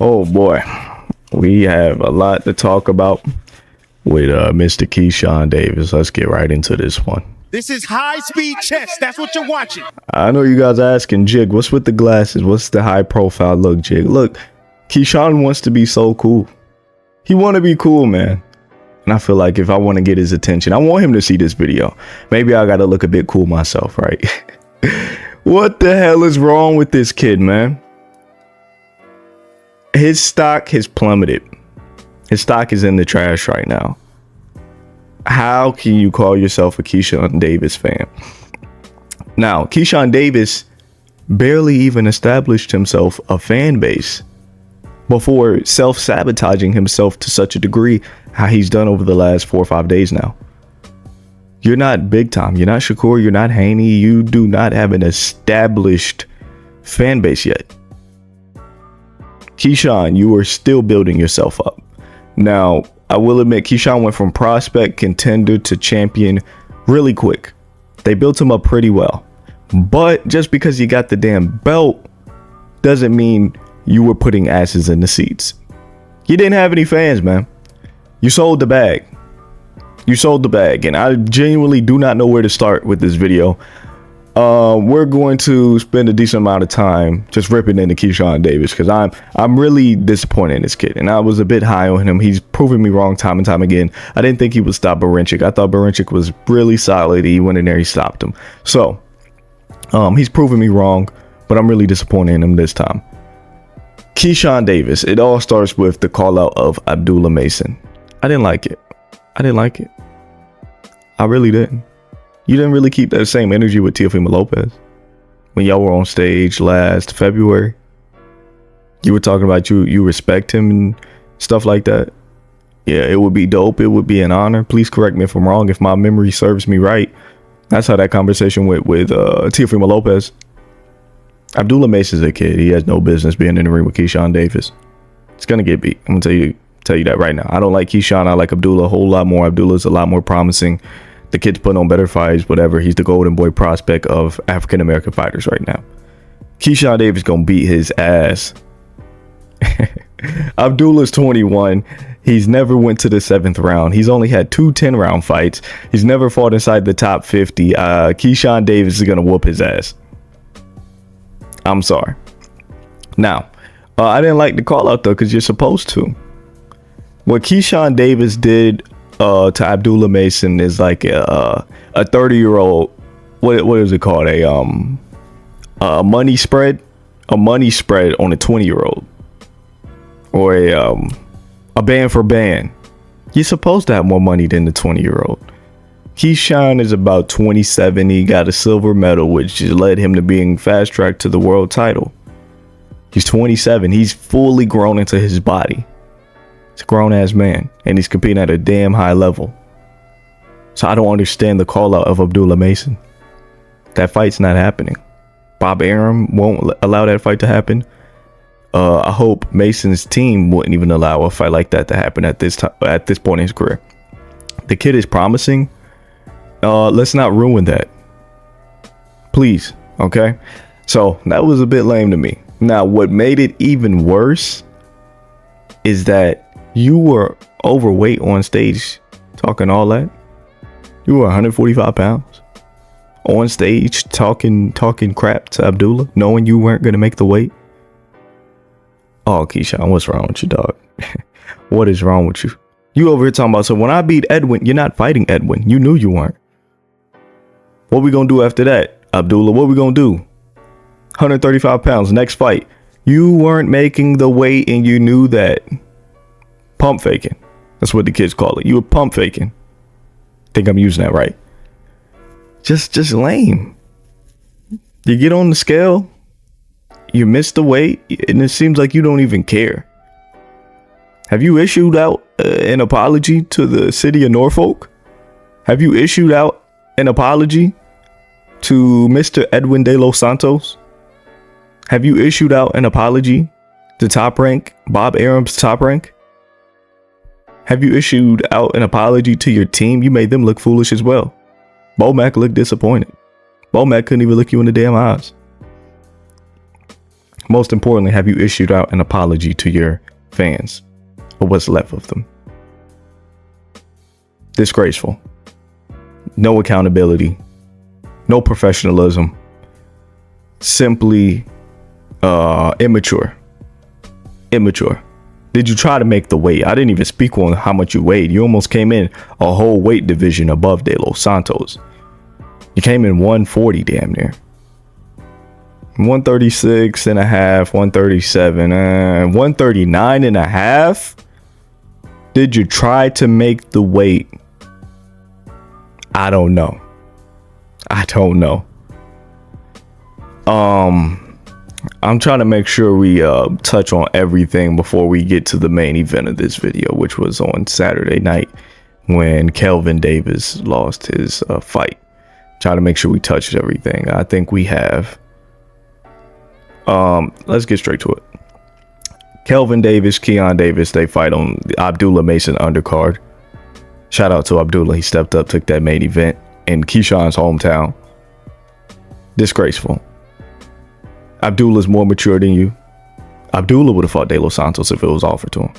Oh boy, we have a lot to talk about with Mr. Keyshawn Davis. Let's get right into this one. This is high-speed chess. That's what you're watching. I know you guys are asking, Jig, what's with the glasses? What's the high-profile look, Jig? Look, Keyshawn wants to be so cool. He want to be cool, man. And I feel like if I want to get his attention, I want him to see this video. Maybe I got to look a bit cool myself, right? What the hell is wrong with this kid, man? His stock has plummeted. His stock is in the trash right now. How can you call yourself a Keyshawn Davis fan? Now, Keyshawn Davis barely even established himself a fan base before self-sabotaging himself to such a degree how he's done over the last 4 or 5 days now. You're not big time. You're not Shakur. You're not Haney. You do not have an established fan base yet. Keyshawn, you are still building yourself up. Now, I will admit, Keyshawn went from prospect, contender to champion really quick. They built him up pretty well. But just because you got the damn belt doesn't mean you were putting asses in the seats. You didn't have any fans, man. You sold the bag. You sold the bag. And I genuinely do not know where to start with this video. We're going to spend a decent amount of time just ripping into Keyshawn Davis because I'm really disappointed in this kid, and I was a bit high on him. He's proven me wrong time and time again. I didn't think he would stop Barincic. I thought Barincic was really solid. He went in there, he stopped him. So he's proven me wrong, but I'm really disappointed in him this time. Keyshawn Davis. It all starts with the call out of Abdullah Mason. I didn't like it. I really didn't. You didn't really keep that same energy with Teofimo Lopez when y'all were on stage last February. You were talking about you respect him and stuff like that. Yeah, it would be dope. It would be an honor. Please correct me if I'm wrong. If my memory serves me right, that's how that conversation went with Teofimo Lopez. Abdullah Mason's a kid. He has no business being in the ring with Keyshawn Davis. It's gonna get beat. I'm gonna tell you that right now. I don't like Keyshawn. I like Abdullah a whole lot more. Abdullah's a lot more promising. The kid's putting on better fights, whatever. He's the golden boy prospect of African-American fighters right now. Keyshawn Davis gonna beat his ass. Abdullah's 21. He's never went to the 7th round. He's only had 2 10-round fights. He's never fought inside the top 50. Keyshawn Davis is gonna whoop his ass. I'm sorry. Now, I didn't like the call out though, because you're supposed to. What Keyshawn Davis did to Abdullah Mason is like a 30-year-old. What is it called? A money spread on a 20-year-old, or a band for band. You're supposed to have more money than the 20-year-old. Keyshawn is about 27. He got a silver medal, which led him to being fast tracked to the world title. He's 27. He's fully grown into his body. He's a grown-ass man, and he's competing at a damn high level. So I don't understand the call-out of Abdullah Mason. That fight's not happening. Bob Arum won't allow that fight to happen. I hope Mason's team wouldn't even allow a fight like that to happen at this point in his career. The kid is promising. Let's not ruin that, please. Okay, so that was a bit lame to me. Now, what made it even worse is that you were overweight on stage talking all that. You were 145 pounds on stage talking crap to Abdullah, knowing you weren't going to make the weight. Oh, Keyshawn, what's wrong with you, dog? What is wrong with you? You over here talking about, so when I beat Edwin, you're not fighting Edwin. You knew you weren't. What we gonna do after that, Abdullah? What we gonna do? 135 pounds, next fight. You weren't making the weight and you knew that. Pump faking. That's what the kids call it. You were pump faking. Think I'm using that right. Just lame. You get on the scale, you miss the weight, and it seems like you don't even care. Have you issued out an apology to the city of Norfolk? Have you issued out an apology to Mr. Edwin de los Santos? Have you issued out an apology to Top Rank, Bob Arum's Top Rank? Have you issued out an apology to your team? You made them look foolish as well. Bo Mack looked disappointed. Bo Mack couldn't even look you in the damn eyes. Most importantly, have you issued out an apology to your fans or what's left of them? Disgraceful. No accountability. No professionalism. Simply immature. Immature. Did you try to make the weight? I didn't even speak on how much you weighed. You almost came in a whole weight division above De Los Santos. You came in 140 damn near. 136 and a half, 137, 139 and a half. Did you try to make the weight? I don't know. I'm trying to make sure we touch on everything before we get to the main event of this video, which was on Saturday night when Kelvin Davis lost his fight. Try to make sure we touched everything. I think we have. Let's get straight to it. Kelvin Davis, Keon Davis, they fight on the Abdullah Mason undercard. Shout out to Abdullah. He stepped up, took that main event in Keyshawn's hometown. Disgraceful. Abdullah's more mature than you. Abdullah would have fought De Los Santos if it was offered to him.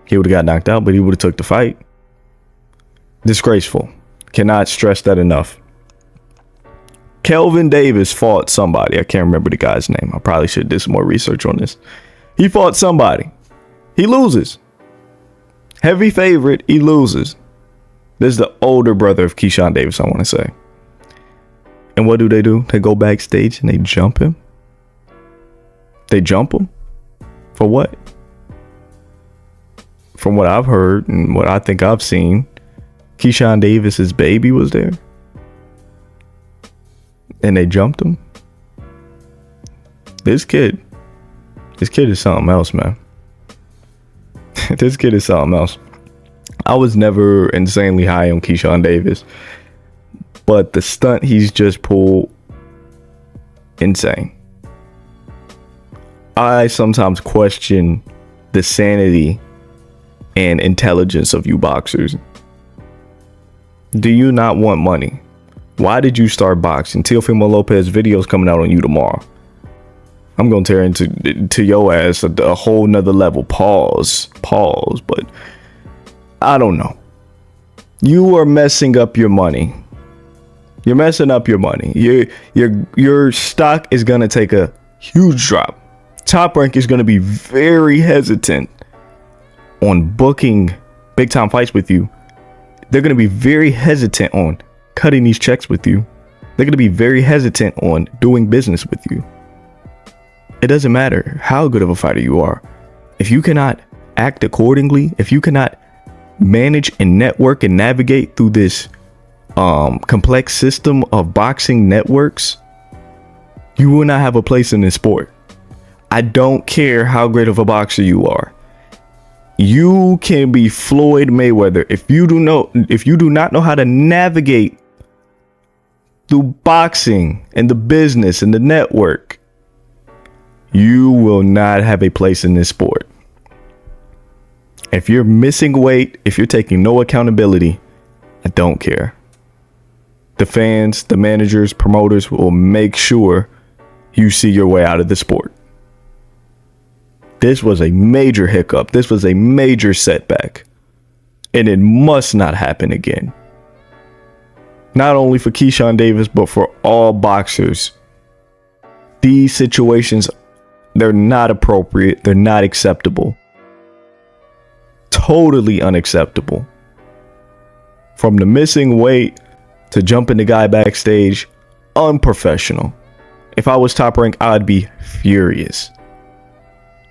He would have got knocked out, but he would have took the fight. Disgraceful. Cannot stress that enough. Kelvin Davis fought somebody. I can't remember the guy's name. I probably should have did some more research on this. He fought somebody. He loses. Heavy favorite. He loses. This is the older brother of Keyshawn Davis, I want to say. And what do? They go backstage and they jump him. They jump him? For what? From what I've heard and what I think I've seen, Keyshawn Davis's baby was there. And they jumped him. This kid is something else, man. This kid is something else. I was never insanely high on Keyshawn Davis, but the stunt he's just pulled, insane. I sometimes question the sanity and intelligence of you boxers. Do you not want money? Why did you start boxing? Teofimo Lopez videos coming out on you tomorrow. I'm gonna tear into your ass a whole nother level. Pause. But I don't know. You are messing up your money. You're messing up your money. Your stock is gonna take a huge drop. Top Rank is gonna be very hesitant on booking big time fights with you. They're gonna be very hesitant on cutting these checks with you. They're gonna be very hesitant on doing business with you. It doesn't matter how good of a fighter you are. If you cannot act accordingly, if you cannot manage and network and navigate through this complex system of boxing networks, you will not have a place in this sport. I don't care how great of a boxer you are. You can be Floyd Mayweather. If you do not know how to navigate through boxing and the business and the network, you will not have a place in this sport. If you're missing weight, if you're taking no accountability, I don't care. The fans, the managers, promoters will make sure you see your way out of the sport. This was a major hiccup. This was a major setback. And it must not happen again. Not only for Keyshawn Davis, but for all boxers. These situations, they're not appropriate. They're not acceptable. Totally unacceptable. From the missing weight to jumping the guy backstage, unprofessional. If I was Top Rank, I'd be furious.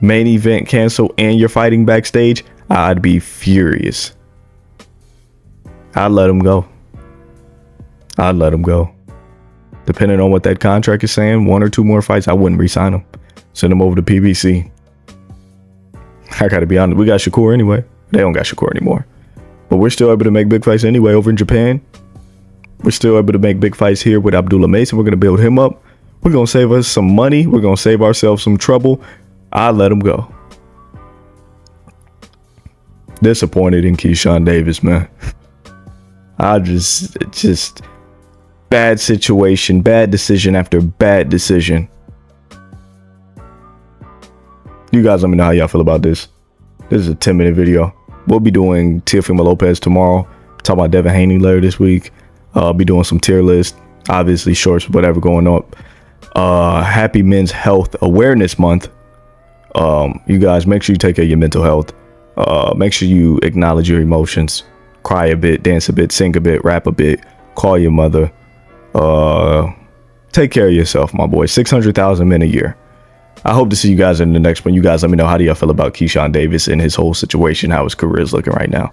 Main event cancel and you're fighting backstage, I'd be furious. I'd let him go. Depending on what that contract is saying, 1 or 2 more fights, I wouldn't re-sign him. Send him over to PBC. I gotta be honest, we got Shakur anyway. They don't got Shakur anymore. But we're still able to make big fights anyway over in Japan. We're still able to make big fights here with Abdullah Mason. We're gonna build him up. We're gonna save us some money. We're gonna save ourselves some trouble. I let him go. Disappointed in Keyshawn Davis, man. I just bad situation, bad decision after bad decision. You guys let me know how y'all feel about this. This is a 10-minute video. We'll be doing Teofimo Lopez tomorrow. Talking about Devin Haney later this week. I'll be doing some tier list. Obviously shorts, whatever going up. Happy Men's Health Awareness Month. You guys, make sure you take care of your mental health. Make sure you acknowledge your emotions. Cry a bit, dance a bit, sing a bit, rap a bit. Call your mother. Take care of yourself, my boy. 600,000 men a year. I hope to see you guys in the next one. You guys let me know, how do y'all feel about Keyshawn Davis and his whole situation, how his career is looking right now.